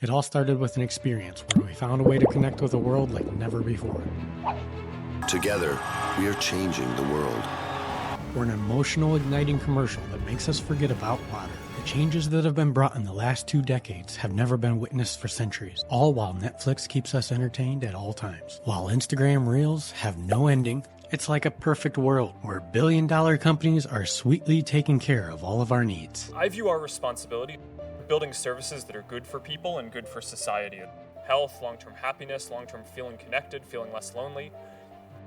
It all started with an experience where we found a way to connect with the world like never before. Together, we are changing the world. We're an emotional, igniting commercial that makes us forget about water. The changes that have been brought in the last 2 decades have never been witnessed for centuries, all while Netflix keeps us entertained at all times. While Instagram Reels have no ending, it's like a perfect world where billion-dollar companies are sweetly taking care of all of our needs. I view our responsibility building services that are good for people and good for society. Health, long-term happiness, long-term feeling connected, feeling less lonely.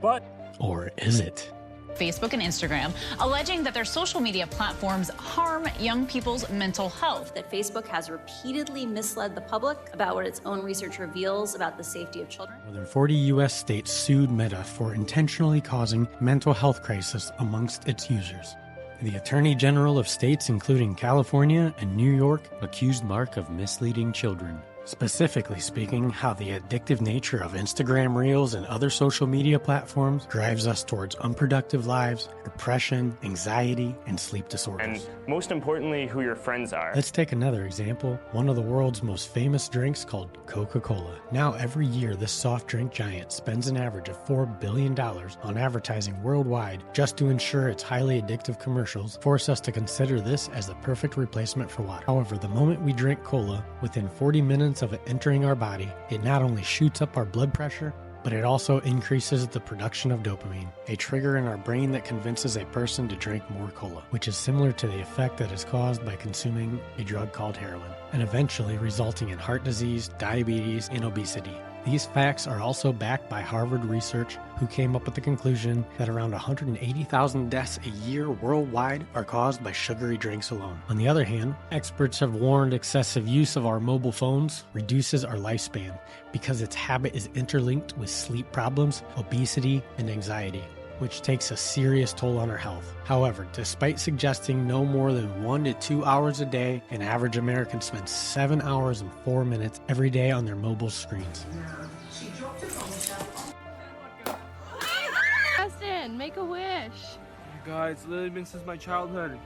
But... Or is it? Facebook and Instagram, alleging that their social media platforms harm young people's mental health. That Facebook has repeatedly misled the public about what its own research reveals about the safety of children. More than 40 U.S. states sued Meta for intentionally causing mental health crisis amongst its users. The Attorney General of states, including California and New York, accused Mark of misleading children. Specifically speaking, how the addictive nature of Instagram Reels and other social media platforms drives us towards unproductive lives, depression, anxiety, and sleep disorders. And most importantly, who your friends are. Let's take another example. One of the world's most famous drinks called Coca Cola. Now every year, this soft drink giant spends an average of $4 billion on advertising worldwide just to ensure its highly addictive commercials force us to consider this as the perfect replacement for water. However, the moment we drink cola, within 40 minutes of it entering our body, it not only shoots up our blood pressure, but it also increases the production of dopamine, a trigger in our brain that convinces a person to drink more cola, which is similar to the effect that is caused by consuming a drug called heroin, and eventually resulting in heart disease, diabetes, and obesity. These facts are also backed by Harvard research, who came up with the conclusion that around 180,000 deaths a year worldwide are caused by sugary drinks alone. On the other hand, experts have warned excessive use of our mobile phones reduces our lifespan because its habit is interlinked with sleep problems, obesity, and anxiety, which takes a serious toll on our health. However, despite suggesting no more than 1 to 2 hours a day, an average American spends 7 hours and 4 minutes every day on their mobile screens. Justin, make a wish. Guys, it's literally been since my childhood.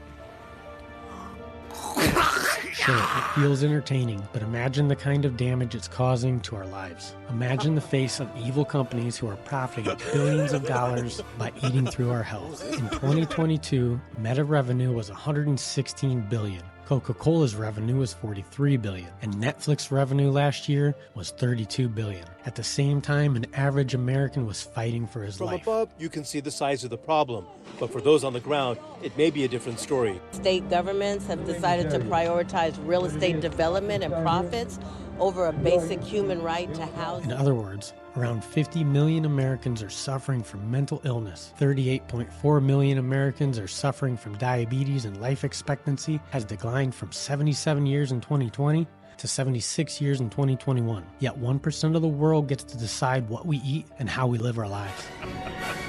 Sure, it feels entertaining, but imagine the kind of damage it's causing to our lives. Imagine the face of evil companies who are profiting billions of dollars by eating through our health. In 2022, Meta revenue was $116 billion. Coca-Cola's revenue was $43 billion, and Netflix revenue last year was $32 billion. At the same time, an average American was fighting for his life. From above, you can see the size of the problem, but for those on the ground, it may be a different story. State governments have decided to prioritize real estate development and profits over a basic human right to housing. In other words, around 50 million Americans are suffering from mental illness. 38.4 million Americans are suffering from diabetes, and life expectancy has declined from 77 years in 2020 to 76 years in 2021. Yet 1% of the world gets to decide what we eat and how we live our lives.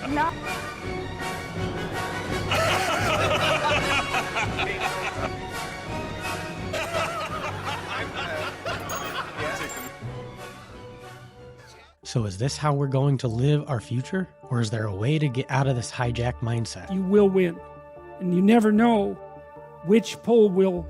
No. So is this how we're going to live our future? Or is there a way to get out of this hijacked mindset? You will win. And you never know which poll will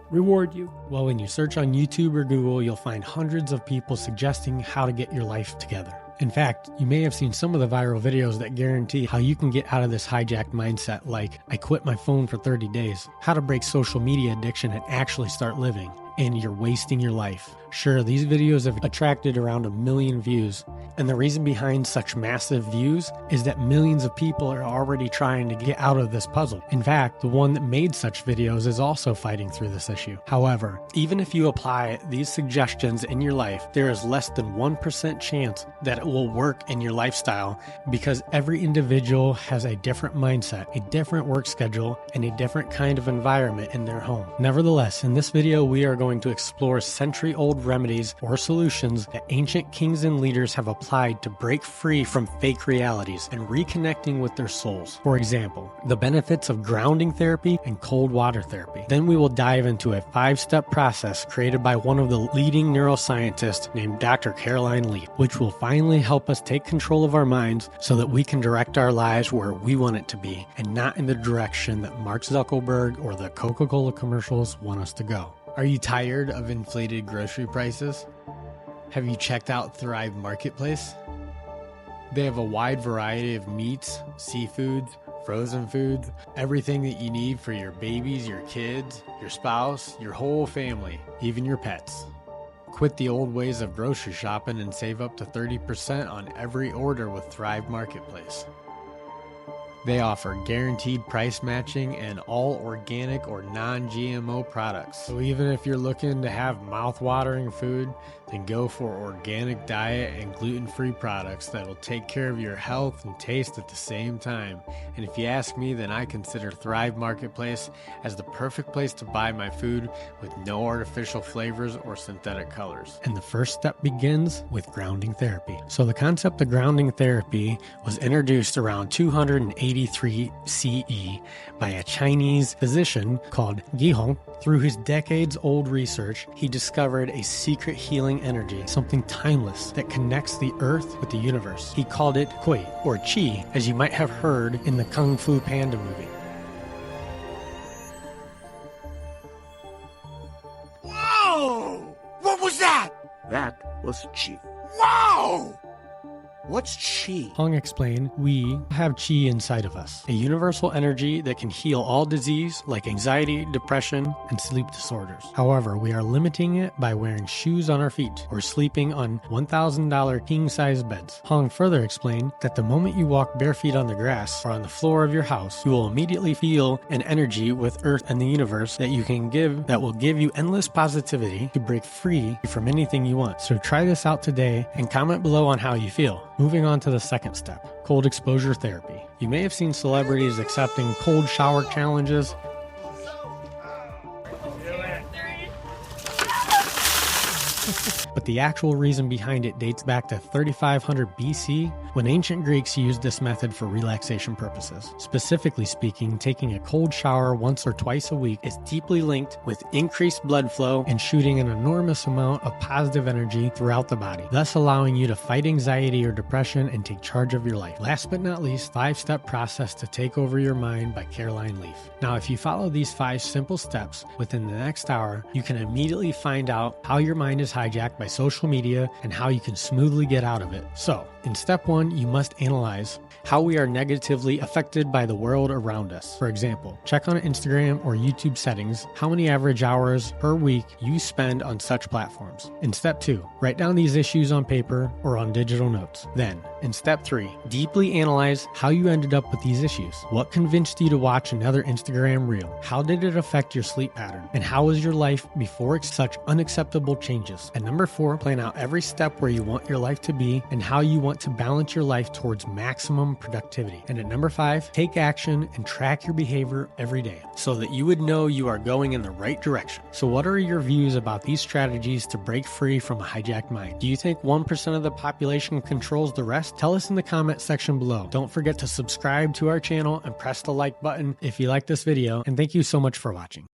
reward you. Well, when you search on YouTube or Google, you'll find hundreds of people suggesting how to get your life together. In fact, you may have seen some of the viral videos that guarantee how you can get out of this hijacked mindset, like, I quit my phone for 30 days, how to break social media addiction and actually start living, and you're wasting your life. Sure, these videos have attracted around 1 million views, and the reason behind such massive views is that millions of people are already trying to get out of this puzzle. In fact, the one that made such videos is also fighting through this issue. However, even if you apply these suggestions in your life, there is less than 1% chance that it will work in your lifestyle, because every individual has a different mindset, a different work schedule, and a different kind of environment in their home. Nevertheless, in this video, we are going to explore century-old remedies or solutions that ancient kings and leaders have applied to break free from fake realities and reconnecting with their souls. For example, the benefits of grounding therapy and cold water therapy. Then we will dive into a 5-step process created by one of the leading neuroscientists named Dr. Caroline Leaf, which will finally help us take control of our minds so that we can direct our lives where we want it to be and not in the direction that Mark Zuckerberg or the Coca Cola commercials want us to go. Are you tired of inflated grocery prices? Have you checked out Thrive Marketplace? They have a wide variety of meats, seafoods, frozen foods, everything that you need for your babies, your kids, your spouse, your whole family, even your pets. Quit the old ways of grocery shopping and save up to 30% on every order with Thrive Marketplace. They offer guaranteed price matching and all organic or non-GMO products. So even if you're looking to have mouth-watering food, then go for organic diet and gluten-free products that'll take care of your health and taste at the same time. And if you ask me, then I consider Thrive Marketplace as the perfect place to buy my food with no artificial flavors or synthetic colors. And the first step begins with grounding therapy. So the concept of grounding therapy was introduced around 283 CE by a Chinese physician called Gihong. Through his decades-old research, he discovered a secret healing energy, something timeless that connects the earth with the universe. He called it Kui, or Qi, as you might have heard in the Fu Panda movie. Whoa! What was that? That was Qi. Wow! What's Qi? Hong explained, we have Qi inside of us, a universal energy that can heal all disease like anxiety, depression, and sleep disorders. However, we are limiting it by wearing shoes on our feet or sleeping on $1,000 king-size beds. Hong further explained that the moment you walk bare feet on the grass or on the floor of your house, you will immediately feel an energy with Earth and the universe that you can give that will give you endless positivity to break free from anything you want. So try this out today and comment below on how you feel. Moving on to the second step, cold exposure therapy. You may have seen celebrities accepting cold shower challenges. But the actual reason behind it dates back to 3500 BC, when ancient Greeks used this method for relaxation purposes. Specifically speaking, taking a cold shower once or twice a week is deeply linked with increased blood flow and shooting an enormous amount of positive energy throughout the body, thus allowing you to fight anxiety or depression and take charge of your life. Last but not least, 5-step process to take over your mind by Caroline Leaf. Now, if you follow these 5 simple steps within the next hour, you can immediately find out how your mind is hijacked by social media and how you can smoothly get out of it. So, in step 1, you must analyze how we are negatively affected by the world around us. For example, check on Instagram or YouTube settings how many average hours per week you spend on such platforms. In step 2, write down these issues on paper or on digital notes. Then, in step 3, deeply analyze how you ended up with these issues. What convinced you to watch another Instagram reel? How did it affect your sleep pattern? And how was your life before such unacceptable changes? And number 4, plan out every step where you want your life to be and how you want to balance your life towards maximum productivity. And at number 5, take action and track your behavior every day so that you would know you are going in the right direction. So what are your views about these strategies to break free from a hijacked mind? Do you think 1% of the population controls the rest? Tell us in the comment section below. Don't forget to subscribe to our channel and press the like button if you like this video. And thank you so much for watching.